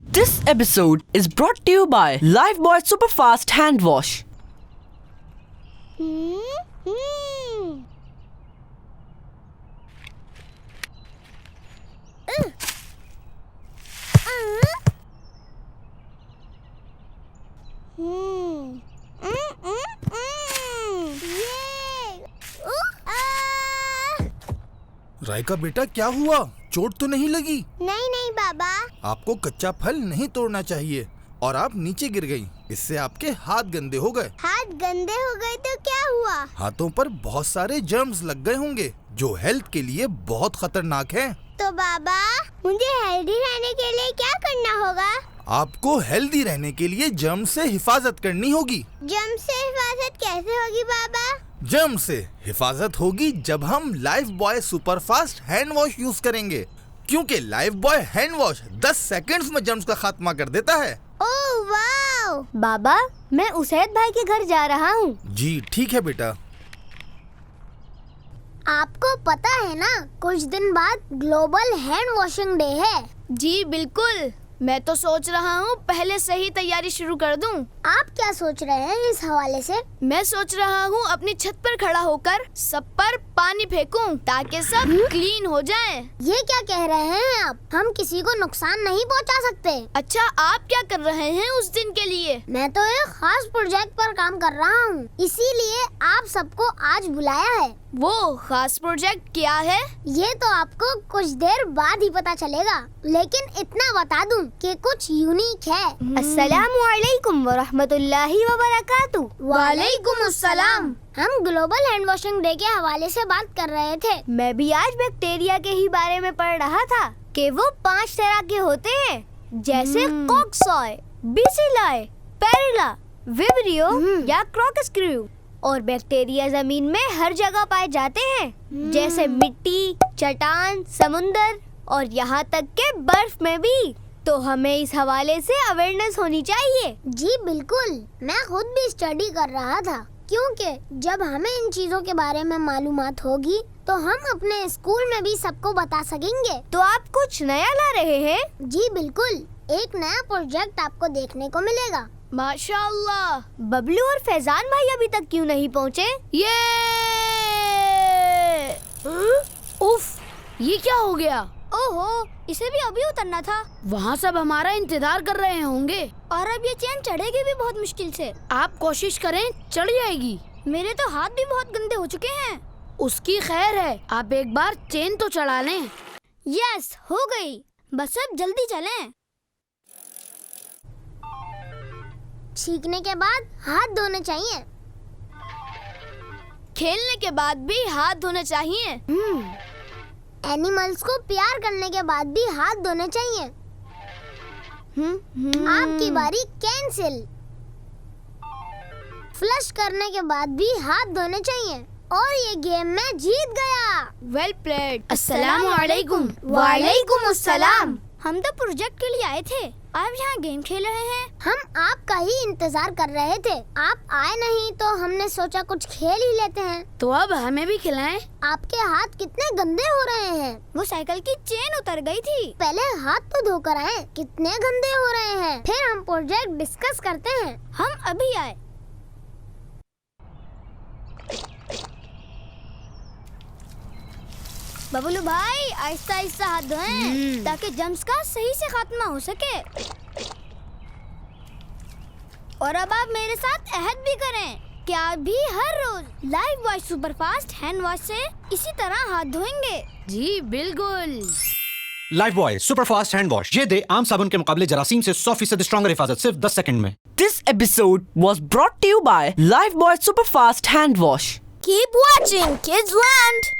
This episode is brought to you by Lifebuoy Superfast Hand Wash. Raika बेटा, क्या हुआ? चोट तो नहीं लगी? नहीं नहीं बाबा। आपको कच्चा फल नहीं तोड़ना चाहिए और आप नीचे गिर गई, इससे आपके हाथ गंदे हो गए। हाथ गंदे हो गए तो क्या हुआ? हाथों पर बहुत सारे जर्म्स लग गए होंगे जो हेल्थ के लिए बहुत खतरनाक हैं। तो बाबा, मुझे हेल्दी रहने के लिए क्या करना होगा? आपको हेल्दी रहने के लिए जर्म से हिफाजत करनी होगी। जर्म से हिफाजत कैसे होगी बाबा? जर्म से हिफाजत होगी जब हम Lifebuoy superfast hand wash use करेंगे, क्योंकि लाइफबॉय हैंड वॉश 10 सेकंड्स में जर्म्स का खात्मा कर देता है। ओह वाव! बाबा, मैं उसैद भाई के घर जा रहा हूँ। जी ठीक है बेटा। आपको पता है ना, कुछ दिन बाद ग्लोबल हैंड वॉशिंग डे है। जी बिल्कुल, मैं तो सोच रहा हूँ पहले से ही तैयारी शुरू कर दूं। आप क्या सोच रहे हैं इस हवाले से? मैं सोच रहा हूँ अपनी छत पर खड़ा होकर सब पर पानी फेंकूं ताकि सब क्लीन हो जाए। ये क्या कह रहे हैं आप? हम किसी को नुकसान नहीं पहुंचा सकते। अच्छा, आप क्या कर रहे हैं उस दिन के लिए? मैं तो एक खास प्रोजेक्ट पर काम कर रहा हूँ, इसीलिए आप सबको आज बुलाया है। वो खास प्रोजेक्ट क्या है? ये तो आपको कुछ देर बाद ही पता चलेगा, लेकिन इतना बता दूं कि कुछ यूनिक है। अस्सलामु अलैकुम व रहमतुल्लाहि व बरकातुहू। वालेकुम अस्सलाम। हम ग्लोबल हैंड वॉशिंग डे के हवाले से बात कर रहे थे। मैं भी आज बैक्टीरिया के ही बारे में पढ़ रहा था कि वो 5 तरह के होते हैं, जैसे कॉक्सॉय, बेसिलाई, पेरिला, विब्रियो या क्रॉकस्क्रू। और बैक्टीरिया जमीन में हर जगह पाए जाते हैं, जैसे मिट्टी, चट्टान, समुंदर और यहाँ तक के बर्फ में भी। तो हमें इस हवाले से अवेयरनेस होनी चाहिए। जी बिल्कुल, मैं खुद भी स्टडी कर रहा था, क्योंकि जब हमें इन चीजों के बारे में मालूमात होगी तो हम अपने स्कूल में भी सबको बता सकेंगे। तो आप कुछ नया ला रहे हैं? जी बिल्कुल, एक नया प्रोजेक्ट आपको देखने को मिलेगा। माशाअल्लाह। बबलू और फैजान भाई अभी तक क्यों नहीं पहुँचे? ये उफ, ये क्या हो गया? ओहो, इसे भी अभी उतरना था। वहाँ सब हमारा इंतजार कर रहे होंगे। और अब ये चेन चढ़ेगी भी बहुत मुश्किल से। आप कोशिश करें, चढ़ जाएगी। मेरे तो हाथ भी बहुत गंदे हो चुके हैं। उसकी खैर है, आप एक बार चेन तो चढ़ा लें। यस, हो गई। बस अब जल्दी चलें। सीखने के बाद हाथ धोने चाहिए। खेलने के बाद भी हाथ धोने चाहिए। एनिमल्स को प्यार करने के बाद भी हाथ धोने चाहिए। आपकी बारी कैंसिल। फ्लश करने के बाद भी हाथ धोने चाहिए। और ये गेम में जीत गया। Well played. अस्सलाम वालेकुम। वालेकुम अस्सलाम। हम तो प्रोजेक्ट के लिए आए थे, आप यहाँ गेम खेल रहे हैं। हम आपका ही इंतजार कर रहे थे, आप आए नहीं तो हमने सोचा कुछ खेल ही लेते हैं। तो अब हमें भी खिलाएं। आपके हाथ कितने गंदे हो रहे हैं। वो साइकिल की चेन उतर गई थी। पहले हाथ तो धोकर आए, कितने गंदे हो रहे हैं। फिर हम प्रोजेक्ट डिस्कस करते हैं। हम अभी आए। बबलू भाई, आहिस्ता आहिस्ता हाथ धोएं ताकि जर्म्स का सही से खात्मा हो सके। और अब आप मेरे साथ अहद भी करें कि आप भी हर रोज लाइफबॉय सुपरफास्ट हैंड वॉश से इसी तरह हाथ धोएंगे। जी बिल्कुल। लाइफबॉय सुपरफास्ट हैंड वॉश, ये दे आम साबुन के मुकाबले जरासीम से 100% स्ट्रॉन्गर हिफाजत सिर्फ 10 सेकंड में। This episode was brought to you by Lifebuoy Superfast Hand Wash. Keep watching Kids Land.